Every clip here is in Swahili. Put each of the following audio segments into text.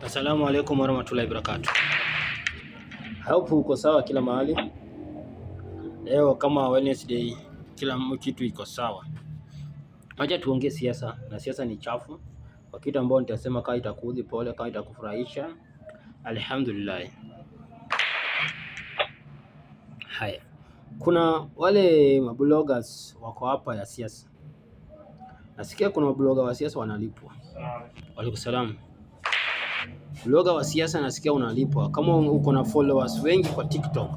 Assalamu alaikum warahmatullahi wabarakatuh. Hope uko sawa kila mahali. Leo kama Wednesday, kila kitu iko sawa. Acha tuongee siasa, na siasa ni chafu. Kwa kitu ambao nitasema kama itakuudhi pole, kama itakufurahisha alhamdulillah. Haya. Kuna wale mabloggers wako hapa ya siasa. Nasikia kuna mabloggers wa siasa wanalipwa. Waalaikumsalam. Blogger wa siasa nasikia unalipwa. Kama uko na followers wengi kwa TikTok,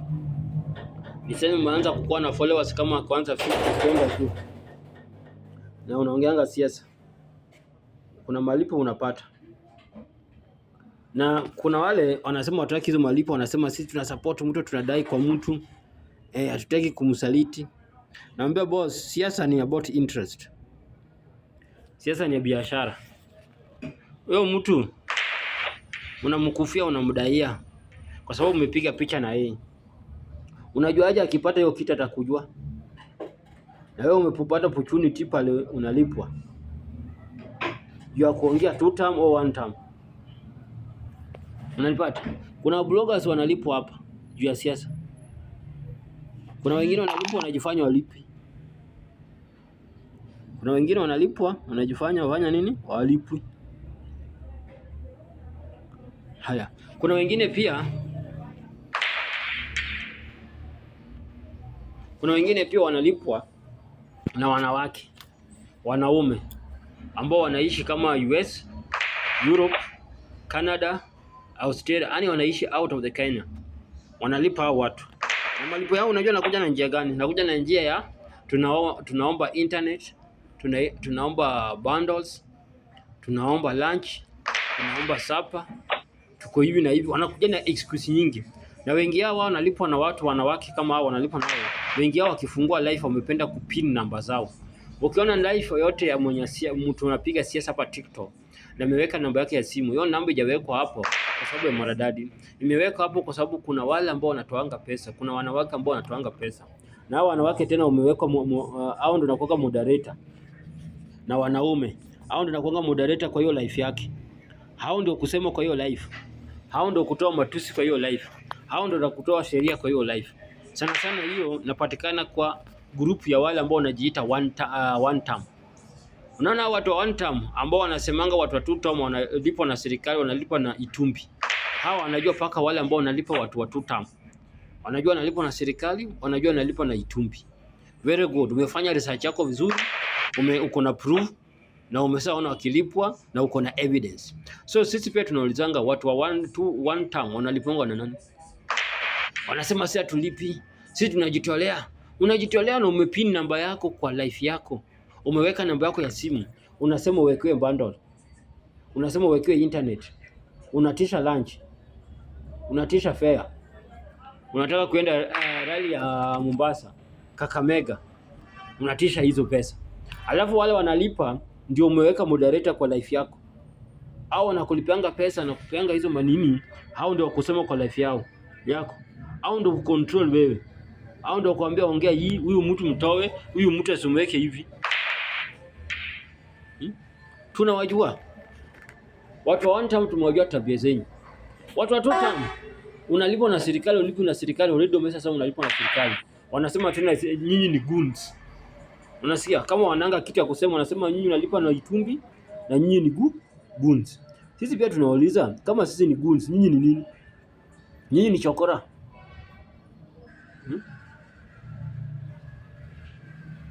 niseme umeanza kukuwa na followers kama kwanza 50 kwenda tu, na unaongeanga siasa, kuna malipo unapata. Na kuna wale wanasema wataki hizo malipo, wanasema sisi tuna support mtu, tunadai kwa mtu hatutaki kumsaliti. Naambia boss, siasa ni about interest. Siasa ni biashara. Wewe mtu unamkufia, unamdaia kwa sababu umepiga picha na yeye. Unajuaje akipata hiyo kitu atakujua? Na wewe umepata opportunity pale unalipwa. Ya kuongea 2 term au 1 term. Unalipata? Kuna bloggers wanalipwa hapa juu ya siasa. Kuna wengine wanalipwa wanajifanya walipi. Kuna wengine wanalipwa wanajifanya wafanya nini? Walipwi. Haya. Kuna wengine pia wanalipwa na wanawake, wanaume ambao wanaishi kama US, Europe, Canada, Australia, yani wanaishi out of the Kenya. Wanalipa hao watu. Na malipo yao unajua nakuja na njia gani? Nakuja na njia ya tunaomba internet, tunaomba bundles, tunaomba lunch, tunaomba supper. Tuko hivi na hivi, wanakuja na excuse nyingi. Na wengi hao wanalipwa na watu wanawake kama hao wanalipwa na wao. Wengi hao wakifungua live wamependa kupin namba zao. Ukiona live yote ya mtu anapiga siasa hapa TikTok na ameweka namba yake ya simu, hiyo namba haijawekwa hapo kwa sababu ya maradadi. Imeweka hapo kwa sababu kuna wale ambao wanatoanga pesa, kuna wanawake ambao wanatoanga pesa. Na hao wanawake tena umeweka hao ndio nakuwa moderator. Na wanaume hao ndio nakuwa moderator kwa hiyo live yake. Hao ndio kusema kwa hiyo live. Hao ndio kutoa matusi kwa hiyo live. Hao ndio kutoa sheria kwa hiyo live. Sana sana hiyo napatikana kwa group ya wale ambao wanajiita one term. Unaona watu wa one term ambao wanasemanga watu wa 2 term wanalipwa na serikali, wanalipwa na Itumbi. Hao wanajua paka wale ambao wanalipwa watu wa 2 term. Wanajua wanalipwa na serikali, wanajua wanalipwa na Itumbi. Very good. Umefanya research yako vizuri, uko na proof na umeshaona wakilipwa na uko na evidence. So sisi pia tunaulizanga watu wa one term wanalipwa na nani? Wanasema sisi hatulipi, sisi tunajitolea. Unajitolea na umepin namba yako kwa life yako. Umeweka namba yako ya simu. Unasema uwekewe bundle. Unasema uwekewe internet. Unatisha lunch. Unatisha fare. Unataka kuenda rally ya Mombasa, Kakamega. Unatisha hizo pesa. Alafu wale wanalipa ndio umeweka moderator kwa life yako. Hao wanakulipianga pesa na kupeanga hizo manini, hao ndio kusema kwa life yako. Hao ndio control wewe. Hao ndio kuambia ongea hii, huyu mtu mtowe, huyu mtu asimweke hivi. Tunawajua. Watu wa one term tumewajua tabia zenyu. Watu wa 2 term unalipwa na serikali, ulipwa na serikali, already umesha unalipwa na serikali. Wanasema tena nyinyi ni goons. Unasikia kama wananga kitu ya kusema, wanasema nyinyi unalipa na Itumbi na nyinyi ni goons. Sisi pia tunawauliza kama sisi ni goons, nyinyi ni nini? Nyinyi ni chokora.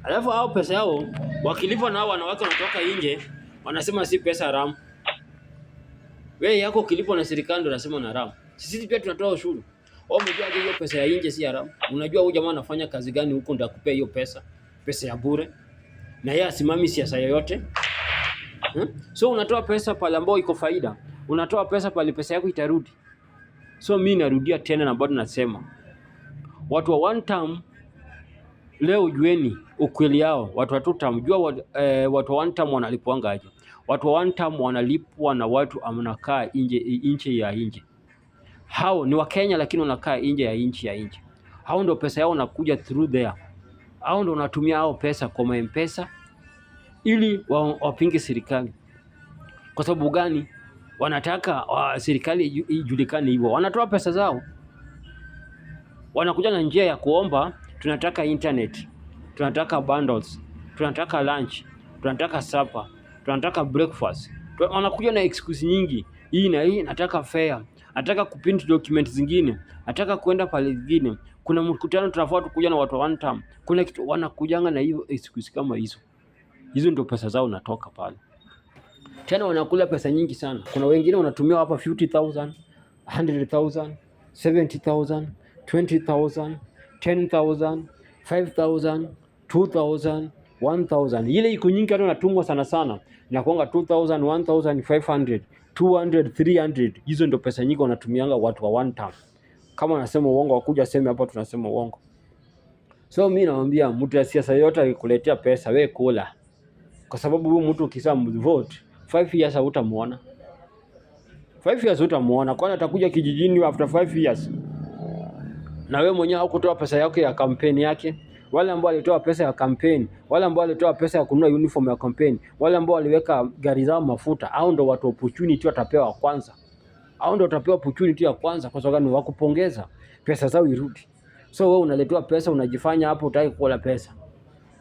Alafu hao pesa yao wakilipwa na hao wanawake wanatoka nje, wanasema si pesa haramu. Wewe yako kilipwa na serikali ndio unasema na haramu. Sisi pia tunatoa ushuru. Wao umejua hiyo pesa ya nje si haramu. Unajua huyu jamaa anafanya kazi gani huko ndio akupea hiyo pesa? Pesa ya bure. Na yeye asimami siasa yoyote. So unatoa pesa pale ambapo iko faida. Unatoa pesa pale pesa yako itarudi. So mimi narudia tena na bado nasema watu wa one term leo jueni ukweli yao. Watu wa 2 term jua watu wa one term wanalipwa aje. Watu wa one term wanalipwa na watu wanakaa nje ya nje. Hao ni wa Kenya lakini wanakaa nje ya nchi ya nje. Hao ndio pesa yao nakuja through there. Hao ndio wanatumia hao pesa kwa M-Pesa ili wapinge serikali. Kwa sababu gani? wanataka serikali ijulikane hivyo, wanatoa pesa zao, wanakuja na njia ya kuomba, tunataka internet, tunataka bundles, tunataka lunch, tunataka supper, tunataka breakfast. Wanakuja na excuse nyingi, hii na hii, nataka fare, nataka kuprint document zingine, nataka kuenda pale zingine, kuna mkutano tunafaa tukuja na watu one time, kuna kitu, wanakujanga na hiyo excuse kama hizo. Hizo ndio pesa zao natoka pale. Tena wanakula pesa nyingi sana. Kuna wengine wanatumia hapa 50,000, 100,000, 70,000, 20,000, 10,000, 5,000, 2,000, 1,000. Ile iko nyingi, hata natumwa sana sana inakuanga 2,000, 1,500, 200, 300. Hizo ndio pesa nyingi wanatumianga watu wa one time. Kama nasema uongo, wakuja sema hapa tunasema uongo. So mimi naambia mtu ya siasa yote akikuletea pesa, wewe kula. Kwa sababu huyu mtu ukisema vote 5 years hutamuona. 5 years hutamuona, kwani atakuja kijijini after 5 years. Na wewe mwenyewe hukutoa pesa yako ya kampeni yake. Wale ambao walitoa pesa ya kampeni, wale ambao walitoa pesa ya kununua uniform ya kampeni, wale ambao waliweka gari zao mafuta, hao ndio watu opportunity watapewa kwanza. Hao ndio watapewa opportunity ya kwanza, kwa sababu ni wakupongeza pesa zao irudi. So wewe unaletewa pesa, unajifanya hapo utaki kula pesa.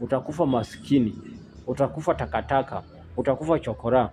Utakufa maskini, utakufa takataka, utakufa chokora.